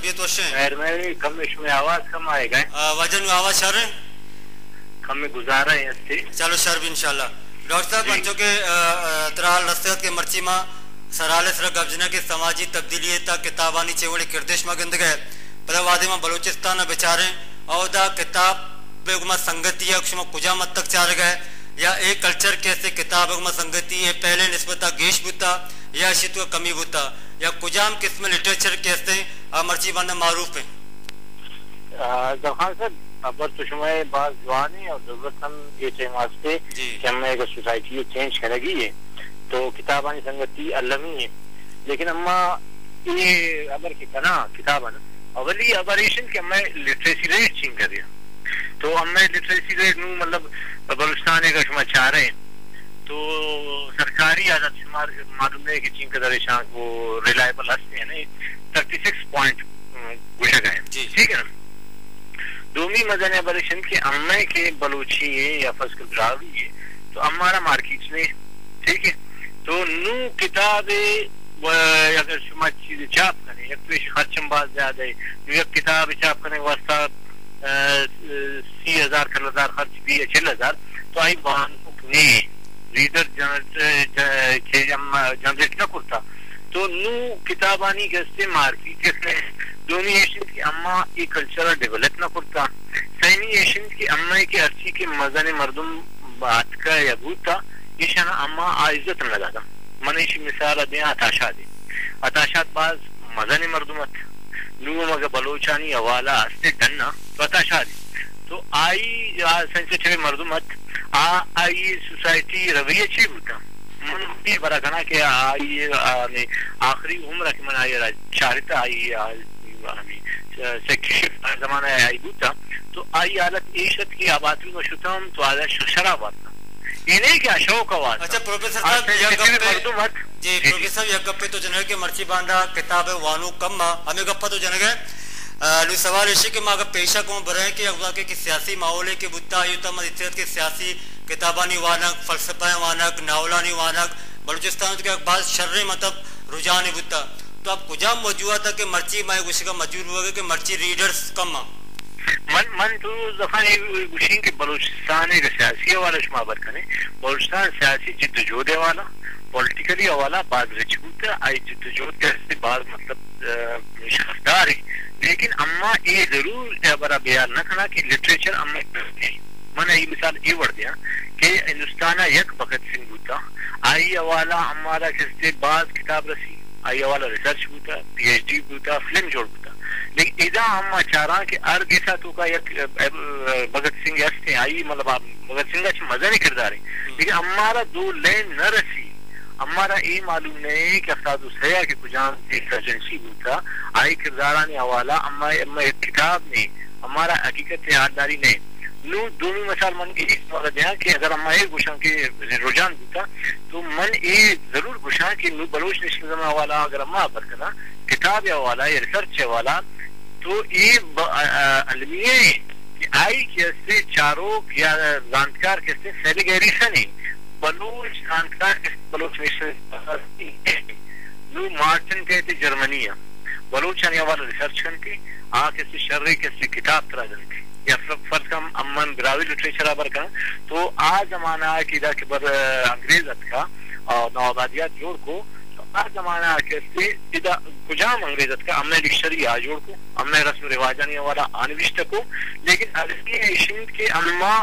तबीयत वशे मेहरबानी कम इसमें आवाज कम आएगा वजन आवाज शर कम में गुजारा है इससे चलो शर भी इंशाल्लाह डॉक्टर साहब बच्चों के तराल नसीहत के मर्ची मां सराले सर गब्जना के समाजी तब्दीली तक किताबानी चेवड़े किरदेश में गंद गए पर वादे में बलूचिस्तान बेचारे और दा किताब बेगुमा संगति है कुछ कुजा मत तक चार गए या एक कल्चर कैसे किताब बेगुमा संगति है पहले निस्बता गेश बुता या शित्व कमी बुता या कुजाम किस्म लिटरेचर कैसे मर्ची बंद मारूफ है जखान सर अब तो समय बात जवानी और जरूरत हम ये चाहिए वास्ते कि हमें एक सोसाइटी चेंज करेगी है तो किताबानी संगति अलमी है लेकिन अम्मा ये अगर कितना किताब है अवली अबरेशन के हमें लिटरेसी रेट चेंज कर दिया तो हमें लिटरेसी रेट नू मतलब बलूचिस्तान का शुमार चाह रहे हैं तो सरकारी आजाद शुमार मालूम है कि चीन का दरेशान वो रिलायबल हस्ते हैं ना 36 पॉइंट गुशा गए ठीक है ना दोमी मजन अबरेशन के अम्मे के बलूची है या फस्कल ड्रावी है तो हमारा मार्केट में ठीक है तो नू किताबें अगर शुमार चीजें छाप करें एक पेश खर्चम बात ज्यादा है एक किताब छाप करने के वास्ता 30,000 खर्च भी है 6,000 तो आई ने रीडर जनरेट न करता तो नू किताबानी गस्ते मार्केट दोनों एशियन की अम्मा ये कल्चरल डेवलप न करता सैनी एशियन की अम्मा के अर्ची के मजन मर्दम बात का या भूता ईशाना अम्मा आइज़त न लगाता मनीष मिसाल दे अताशात बाज मजन मर्दमत नू मगर बलोचानी हवाला हस्ते डन्ना तो अताशादी तो आई सेंसिटिव मर्दमत आई सोसाइटी रवैया छे होता मन भी बड़ा घना के आई ने आखिरी उम्र के मन आई चारिता आई सेक्शन जमाना आई होता तो आई हालत ईशत की आबादी में शुतम तो आजा शराब आता इन्हें क्या शौक आवाज अच्छा प्रोफेसर साहब जी प्रोफेसर यह गप्पे तो जनरल के मर्ची बांधा किताब है वानू कम हमें गप्पा तो जनरल है सवाल इसी के मांग पेशा को बरे कि अगवा के सियासी माहौल के बुत्ता युता मदद के सियासी किताबानी वानक फलसफा वानक नावलानी वानक बलूचिस्तान के बाद शर्रे मतलब रुझान बुत्ता तो आप कुजा मौजूदा था कि मर्ची माए गुस्से का मजबूर हुआ कि मर्ची रीडर्स कम मन तो दफा गुशीन के बलूचिस्तान एक सियासी वाला शुमार करने बलूचिस्तान सियासी जिद्दोजहद वाला पॉलिटिकली वाला बाद रजबूत आई जिद्दोजहद के बाद मतलब शख्सदार है लेकिन अम्मा ये जरूर बड़ा बयान न करना कि लिटरेचर अम्मा मैंने ये मिसाल ये बढ़ दिया कि हिंदुस्तान यक भगत सिंह बूता आई वाला हमारा किससे बाद किताब रसी आई वाला रिसर्च बूता PhD बूता फिल्म जोड़ बूता लेकिन इधर हम चाह रहा कि हर के साथ का एक भगत सिंह हस्ते आई मतलब आप भगत सिंह का मजा नहीं किरदार है लेकिन हमारा दो लाइन न रसी हमारा ये मालूम नहीं कि अफसाद सया के कुजान एक एजेंसी बूता आई किरदारानी हवाला अम्मा एक किताब में हमारा हकीकत याददारी ने नू दोनों मिसाल मन की दिया कि अगर अम्मा एक गुशा के रुझान बूता तो मन ये जरूर गुशा कि नू बलोच निश्चित वाला अगर अम्मा बरकना किताब या वाला या रिसर्च वाला तो ये अलमिया कि आई कैसे चारों या जानकार कैसे फैली गहरी सनी बलोच जानकार बलोच नू मार्टिन कहते जर्मनिया बलोच आने वाला रिसर्च करके आ कैसे शर्रे कैसे किताब तरह जनके या फर्ज कम अमन ग्रावी लिटरेचर आबर का तो आ जमाना की दा के बर अंग्रेजत का और नवाबादियात जोड़ को तो आ जमाना कैसे इदा कुजाम अंग्रेजत का हमने डिक्शनरी आ जोड़ को हमने रस्म रिवाजानी वाला अनविष्ट को लेकिन अरबी एशियन के अम्मा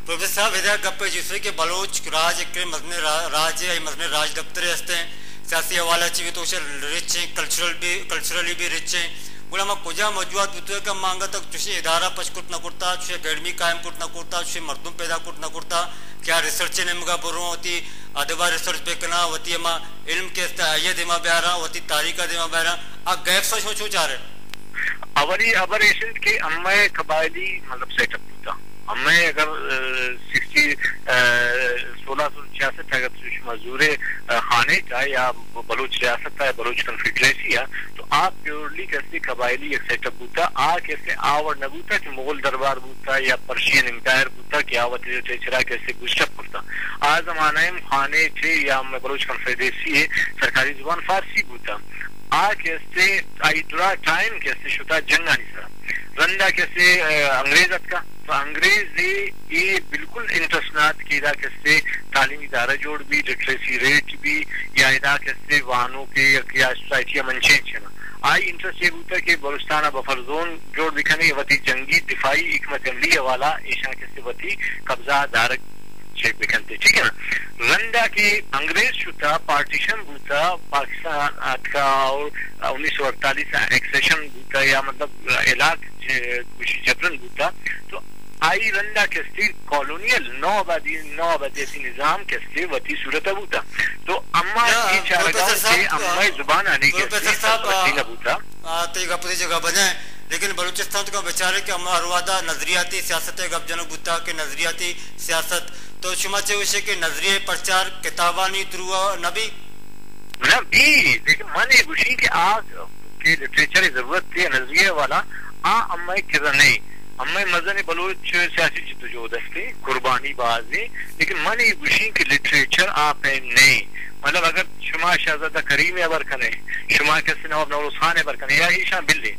प्रोफेसर साहब इधर गप्पे जिससे कि बलोच राज के मजने राज दफ्तर हस्ते हैं सियासी हवाला चाहिए तो उसे रिच हैं कल्चरली भी रिच हैं बोला मैं कुजा मौजूद बुतुए का मांगा तक तुझे इदारा पचकुट न करता तुझे अकेडमी कायम कुट न करता तुझे मर्दुम पैदा कुट न करता क्या रिसर्च ने मुगा बुरो होती अदबा रिसर्च पे कना होती है माँ इल्म के ये दिमा ब्यारा होती तारीख का दिमा ब्यारा आप गैप सोच छो चाह रहे अवरी अबर एशियन के अम्मा कबायली मतलब सेटअप होता अम्मा अगर 1666 अगर मजदूरे खाने का या बलूच रियासत है बलूच कन्फेडरेसी है तो आप प्योरली कैसे कबायली एक सेटअप बूता आ कैसे आवर न बूता कि मुगल दरबार बूता या पर्शियन एम्पायर बूता कि आवत चरा कैसे गुस्टप बूता आ जमाने में खाने थे या बलूच कन्फेडरेसी है सरकारी जुबान फारसी बूता कैसे आई दुरा टाइम कैसे शुता जंग आनी सरा रंदा कैसे अंग्रेजत का तो अंग्रेज ये बिल्कुल इंटरेस्टनात कीदा कैसे तालीमी इदारा जोड़ भी लिटरेसी रेट भी या इदा कैसे वाहनों के या सोसाइटी मंचे छना आई इंटरेस्ट ये होता कि बलुस्तान बफर जोन जोड़ दिखाने वती जंगी दिफाई हिकमत अमली वाला ईशा कैसे वती कब्जा धारक चेक बिकनते ठीक है ना रंदा की अंग्रेज शुता पार्टीशन बूता पाकिस्तान का और 1948 एक्सेशन बूता या मतलब इलाक जबरन बूता तो आई रंदा कैसे कॉलोनियल नौ आबादी निजाम कैसे वती सूरत बूता तो अम्मा की चारगांव से अम्मा जुबान आने के बूता तो गपती जगह बने लेकिन बलूचिस्तान का बेचारे के अरुवादा नजरियाती सियासत गप जनक बूता के नजरियाती सियासत तो शुमा विषय के नजरिए प्रचार किताबानी द्रुआ नबी नबी लेकिन माने गुशी के आ के लिटरेचर की जरूरत थी नजरिए वाला आ अम्मा किरा नहीं अम्मा मजन बलूच सियासी जिद्दोजहद है कुर्बानी बाजी लेकिन माने गुशी के लिटरेचर आप नहीं मतलब अगर शुमा शहजादा करीम अबर कने शुमा कैसे नवाब नौरोज खान अबर कने या ईशा बिल्ले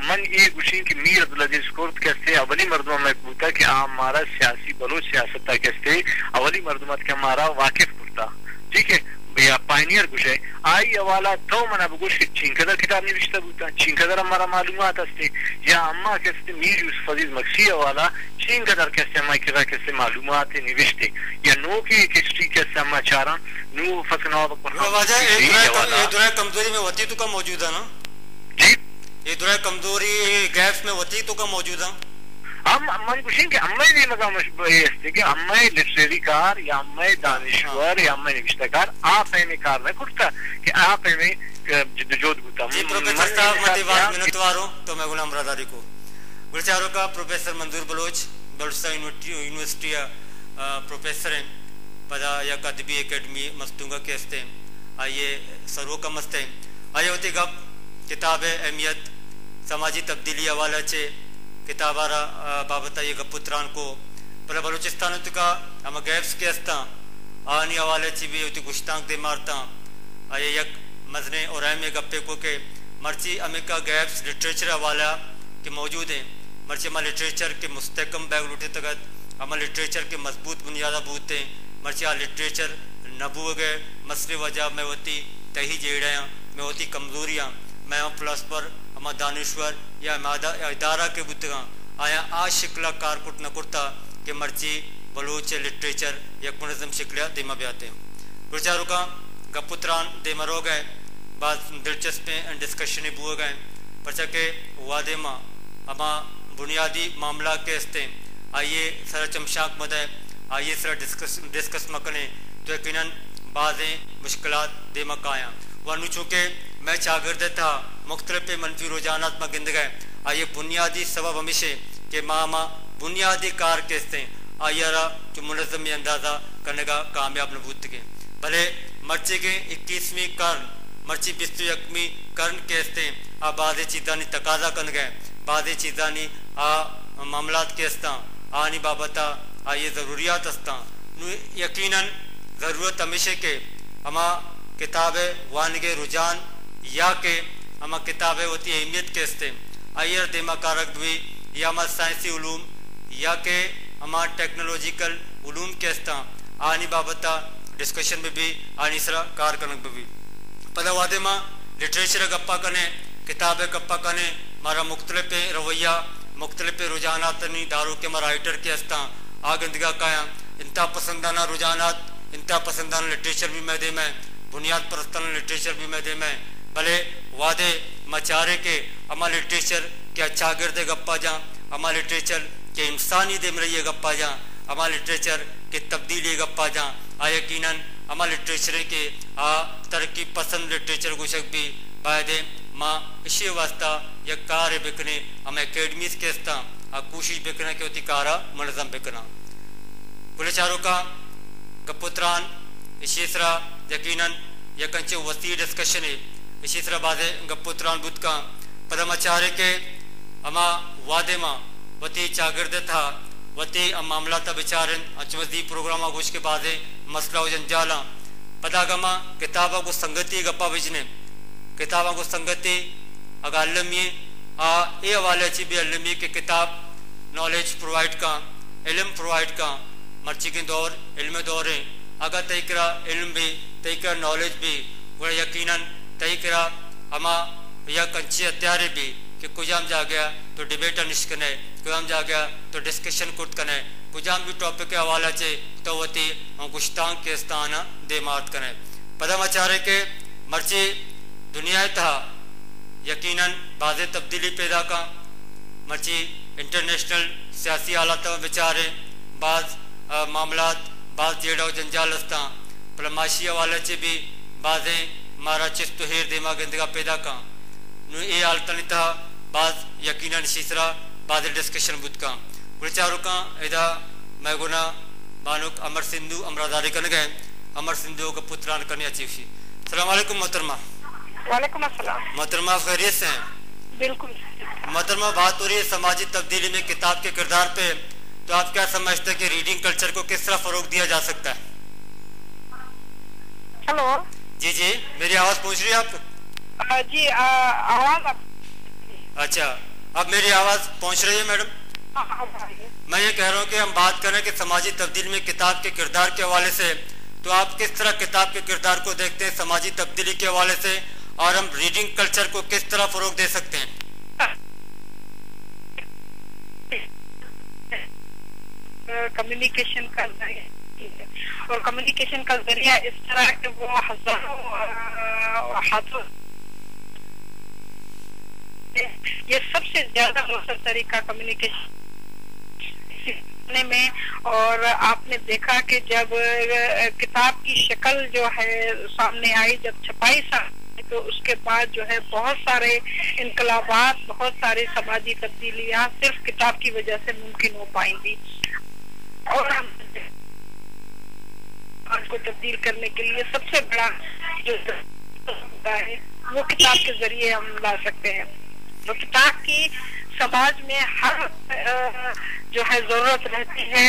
मन ये गुशी की मीर अब्दुल अजीज कुर्द कैसे अवली मर्दमा में पूछता कि हमारा सियासी बलोच सियासत कैसे अवली मर्दमत के हमारा वाकिफ कुर्ता ठीक है या पायनियर गुशे आई हवाला तो मना बगुश चिंकदर किताब निविष्टा बूता चिंकदर हमारा मालूमात हस्ते या अम्मा कैसे मीर यूसुफ अजीज मक्सी हवाला चिंकदर कैसे अम्मा किरा कैसे मालूमात निविष्टे या नो की एक हिस्ट्री कैसे अम्मा चारा नो फसना ये दुरा कमजोरी में वती तो का मौजूद है ना जी ये दुरा कमजोरी गैप्स में वती तो का मौजूद है हम मन कुछ कि अम्मा ने मगा मशबूह है कि अम्मा लिटरेरी कार या अम्मा दानिश्वर या अम्मा निविष्टकार आप है में कार में कुर्ता कि आप है में जिद्दोजहद बूता जी प्रोफेसर साहब मतिवार मिनटवारो तो मैं गुलाम रजारी को गुलचारों का प्रोफेसर मंजूर बलोच बलूचिस्तान यूनिवर्सिटी प्रोफेसर हैं पदा या कदबी एकेडमी मस्तूंगा के हस्ते आइए सर्वो का मस्ते आइए होती गप किताब अहमियत समाजी तब्दीली हवाला चे किताबारा बाबता ये गपुत्रान को पर बलूचिस्तान का हम गैप्स के हस्ता आनी हवाले ची भी होती गुश्तांग दे मारता आइए यक मजने और अहम गप्पे को के मर्ची अमेरिका गैप्स लिटरेचर हवाला के मौजूद हैं मर्ची हमारे लिटरेचर के मुस्तकम बैग लुटे तगत हमारे लिटरेचर के मजबूत बुनियादा बूते मर्ची लिटरेचर नबू गए मसले वजह में होती तही जेड़ियाँ में होती कमजोरियाँ मैं प्लस पर हम दानिश्वर या इदारा के बुतगा आया आ शिकला कारकुट न कुर्ता के मर्ची बलूच लिटरेचर यक मुनज़म शिकलिया दिमा ब्याते गुरचारू का गपुत्रान दिमा रो गए बाद दिलचस्प डिस्कशन बुआ गए परचा के वादे माँ अमा बुनियादी मामला के हस्ते आइए सर चमशाक मदे आइए सर डिस्कस मकने तो यकीनन बाज़ें मुश्किलात दिमा काया वनु चूँकि मैं शागिर्द था मुख्तलिफ मनफी रुझानात में गिंद गए आइए बुनियादी सबब हमेशे के मामा बुनियादी कार के हस्ते आइयारा जो मुनज़्ज़म अंदाज़ा करने का कामयाब नबूत के भले मर्ची के 21वीं कर्न मर्ची 21वीं कर्न के हस्ते आ बाज़ चीज़ानी तकाजा कर गए बाज़ चीज़ानी आ मामलात के हस्ता आनी बाबता आइए ज़रूरियात हस्ता यकीनन ज़रूरत हमेशे के हमा किताब वानगे रुझान या के हम किताबें होती अहमियत के हस्ते आयर दिमा कारक भी या हम साइंसी उलूम या के हम टेक्नोलॉजिकल उलूम के हस्ता आनी बाबता डिस्कशन में भी आनी सरा कार कनक भी पदा वादे माँ लिटरेचर गप्पा कने किताबें गप्पा कने मारा मुख्तलिफ रवैया मुख्तलिफ रुझानात दारू के मारा राइटर के हस्ता आगंदगा काया इंता पसंदाना रुझानात इंता पसंदाना लिटरेचर भी मैं दे मैं बुनियाद परस्ताना लिटरेचर भी मैं दे मैं भले वादे मचारे के अमा लिटरेचर के अच्छा गिरदे गप्पा जा अमा लिटरेचर के इंसानी दे रही गप्पा जा अमा लिटरेचर के तब्दीली गप्पा जा आ यकीनन अमा लिटरेचर के आ तरक्की पसंद लिटरेचर गुशक भी बायदे माँ इसी वास्ता या कार बिकने हम एकेडमीज के हस्ता आ कोशिश बिकना के होती कारा मुनज़्ज़म बिकना पुलिचारों का गपुत्रान इसी तरह यकीनन यकंचे वसी डिस्कशन है इसी तरह बादे गपुत्रान बुद्ध का पदमाचार्य के अमा वादे माँ वती चागिर्द था वती मामला था बिचारन अचवजी प्रोग्राम गोश के बादे मसला जंजाला पदागमा किताबा को संगति गप्पा बिजने किताबों को संगति अगालमी ये हवाले ची भी अलमी के किताब नॉलेज प्रोवाइड का इल्म प्रोवाइड का मर्ची के दौर इल्म दौरे अगर तय करा इल्म भी तय करा नॉलेज भी वो यकीनन तय करा अमा या कंची हत्यारे भी कि कुजाम जा गया तो डिबेट निष्कने कुजाम जा गया तो डिस्कशन कुट कने कुजाम भी टॉपिक के हवाला चे तो वती गुश्तांग के स्थान दे मार्ट कने पदमाचारे के मर्ची दुनिया था यकीनन बाज़ तब्दीली पैदा का मर्ची इंटरनेशनल सियासी हालात में विचारे बाज़ मामलात बाज़ जेड़ा जंजाल हस्ता पलमाशी हवाले से भी बाज़े मारा चिस्त हेर दिमाग इंदगा पैदा का नु ये हालत नहीं था बाज़ यकीनन शीसरा बाज़ डिस्कशन बुद्ध का विचारों का इधर मैं गुना बानुक अमर सिंधु अमरादारी करने गए अमर सिंधु का पुत्रान करने अचीवशी सलाम वालेकुम मोहतरमा। वालेकुम अस्सलाम। मोहतरमा खैरियत से हैं? बिल्कुल। मोहतरमा बात हो रही है समाजी तब्दीली में किताब के किरदार पे, तो आप क्या समझते हैं कि रीडिंग कल्चर को किस तरह फरोग दिया जा सकता है? हेलो जी जी, मेरी आवाज पहुंच रही है आपको? जी आवाज अच्छा, अब मेरी आवाज पहुंच रही है मैडम? मैं ये कह रहा हूँ कि हम बात करें कि समाजी तब्दीली में किताब के किरदार के हवाले से, तो आप किस तरह किताब के किरदार को देखते हैं समाजी तब्दीली के हवाले से, और हम रीडिंग कल्चर को किस तरह फरोग दे सकते हैं? कम्युनिकेशन का जरिया, और कम्युनिकेशन का जरिया इस तरह के वो हजारों हाथों, ये सबसे ज्यादा मौसर तरीका कम्युनिकेशन में। और आपने देखा कि जब किताब की शक्ल जो है सामने आई, जब छपाई सामने, तो उसके बाद जो है बहुत सारे इनकलाबात, बहुत सारी समाजी तब्दीलियां सिर्फ किताब की वजह से मुमकिन हो पाएंगी। और हम को तब्दील करने के लिए सबसे बड़ा जो है वो किताब के जरिए हम ला सकते हैं। तो किताब की समाज में हर जो है जरूरत रहती है,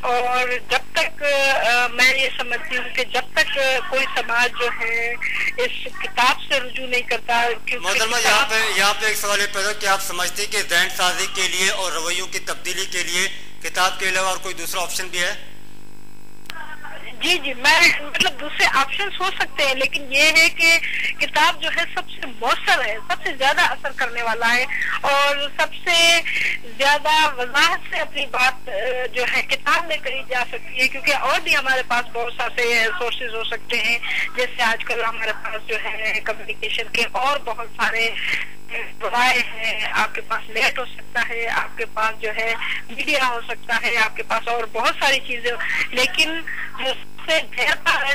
और जब तक मैं ये समझती हूँ कि जब तक कोई समाज जो है इस किताब से रुजू नहीं करता। मोहतरमा यहाँ पे एक सवाल पैदा कि आप समझते हैं कि ज़हन साजी के लिए और रवैयों की तब्दीली के लिए किताब के अलावा और कोई दूसरा ऑप्शन भी है? जी जी, मैं मतलब दूसरे ऑप्शंस हो सकते हैं, लेकिन ये है कि किताब जो है सबसे मौसर है, सबसे ज्यादा असर करने वाला है, और सबसे ज्यादा वजाहत से अपनी बात जो है किताब में कही जा सकती है, क्योंकि और भी हमारे पास बहुत सारे सोर्सेज हो सकते हैं। जैसे आजकल हमारे पास जो है कम्युनिकेशन के और बहुत सारे राय है, आपके पास नेट हो सकता है, आपके पास जो है मीडिया हो सकता है, आपके पास और बहुत सारी चीजें, लेकिन जो सबसे बेहतर है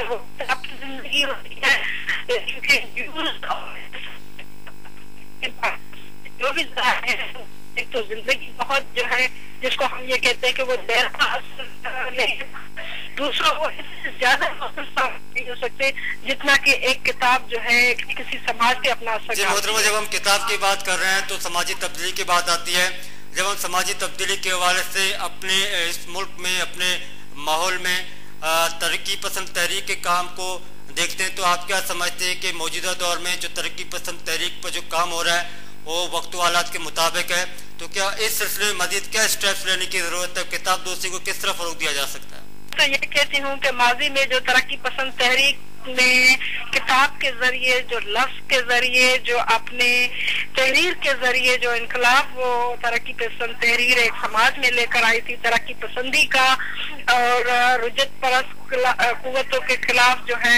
वो आपकी जिंदगी होती है, क्योंकि जो भी है एक तो जिंदगी बहुत जो है जिसको हम ये कहते हैं कि वो देर का असर नहीं, दूसरा वो इससे ज्यादा नहीं हो सकते जितना कि एक किताब जो है किसी समाज पे अपना असर। जब हम किताब की बात कर रहे हैं तो समाजी तब्दीली की बात आती है। जब हम समाजी तब्दीली के हवाले से अपने इस मुल्क में, अपने माहौल में तरक्की पसंद तहरीक के काम को देखते हैं, तो आप क्या समझते हैं कि मौजूदा दौर में जो तरक्की पसंद तहरीक पर जो काम हो रहा है वो वक्त हालात के मुताबिक है? तो क्या इस सिलसिले में मजीद क्या स्टेप्स लेने की जरूरत है? किताब दोस्ती को किस तरह फरोग दिया जा सकता है? तो ये कहती हूँ कि माजी में जो तरक्की पसंद तहरीक ने किताब के जरिए, जो लफ्ज के जरिए, जो अपने तहरीर के जरिए जो इनकलाब वो तरक्की पसंद तहरीर एक समाज में लेकर आई थी, तरक्की पसंदी का और रुजत परस्त कुव्वतों के खिलाफ जो है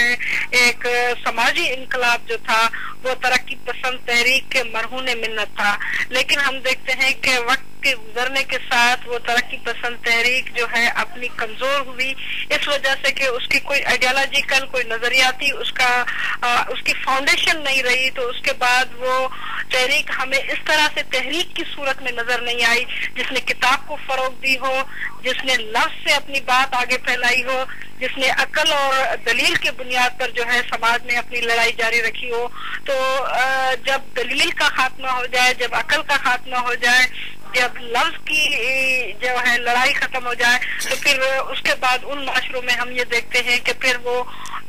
एक समाजी इनकलाब जो था वो तरक्की पसंद तहरीक के मरहून मिन्नत था। लेकिन हम देखते हैं कि वक्त के गुजरने के साथ वो तरक्की पसंद तहरीक जो है अपनी कमजोर हुई, इस वजह से कि उसकी कोई आइडियोलॉजिकल, कोई नजरियाती उसकी फाउंडेशन नहीं रही। तो उसके बाद वो तहरीक हमें इस तरह से तहरीक की सूरत में नजर नहीं आई जिसने किताब को फरोग दी हो, जिसने लफ्ज से अपनी बात आगे फैलाई हो, जिसने अकल और दलील के बुनियाद पर जो है समाज में अपनी लड़ाई जारी रखी हो। तो जब दलील का खात्मा हो जाए, जब अकल का खात्मा हो जाए, जब लफ्ज की जो है लड़ाई खत्म हो जाए तो फिर उसके बाद उन माशरों में हम ये देखते हैं कि फिर वो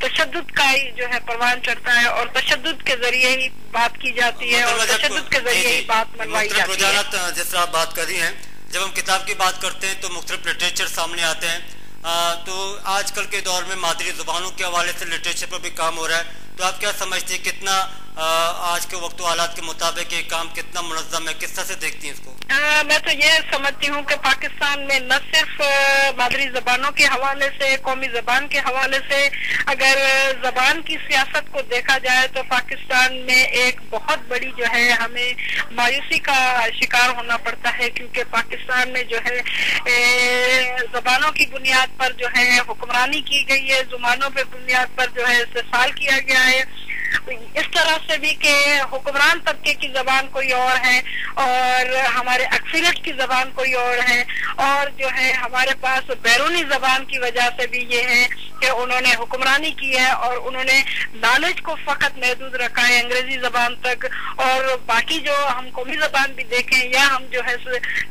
तशद्दुद का ही जो है परवान चढ़ता है और तशद्दुद के जरिए ही बात की जाती है और तशद्दुद के जरिए ही बात मनवाई जाती है। जिस तरह आप बात कर रही हैं, जब हम किताब की बात करते हैं तो मुख्तलिफ लिटरेचर सामने आते हैं। तो आजकल के दौर में मादरी ज़ुबानों के हवाले से लिटरेचर पर भी काम हो रहा है, तो आप क्या समझती हैं कितना आज के वक्त हालात के मुताबिक ये काम कितना मुनज़्ज़म है, किस तरह से देखती हैं इसको? मैं तो ये समझती हूँ कि पाकिस्तान में न सिर्फ मादरी ज़बानों के हवाले से, कौमी ज़बान के हवाले से, अगर ज़बान की सियासत को देखा जाए तो पाकिस्तान में एक बहुत बड़ी जो है हमें मायूसी का शिकार होना पड़ता है, क्योंकि पाकिस्तान में जो है ज़बानों की बुनियाद पर जो है हुक्मरानी की गई है, ज़ुबानों पे बुनियाद पर जो है इस्तेसाल किया गया है। इस तरह से भी कि हुक्मरान तबके की जबान कोई और है और हमारे अक्सरियत की जबान कोई और है, और जो है हमारे पास बैरूनी जबान की वजह से भी ये है कि उन्होंने हुक्मरानी की है और उन्होंने नॉलेज को फकत महदूद रखा है अंग्रेजी जबान तक, और बाकी जो हम कौमी जबान भी देखें या हम जो है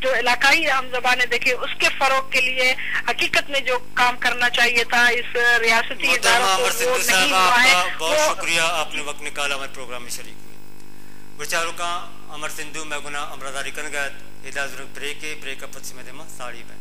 जो इलाकाई हम जबानें देखें उसके फरोग के लिए हकीकत में जो काम करना चाहिए था इस रियासती इदारों को वो नहीं हुआ है। बहुत शुक्रिया, आपने वक्त निकाला हमारे प्रोग्राम में शरीक हुए। विचारों का अमर सिंधु मैं गुना अमरादारी कन गए इदाजुर ब्रेक पद में देमा साड़ी में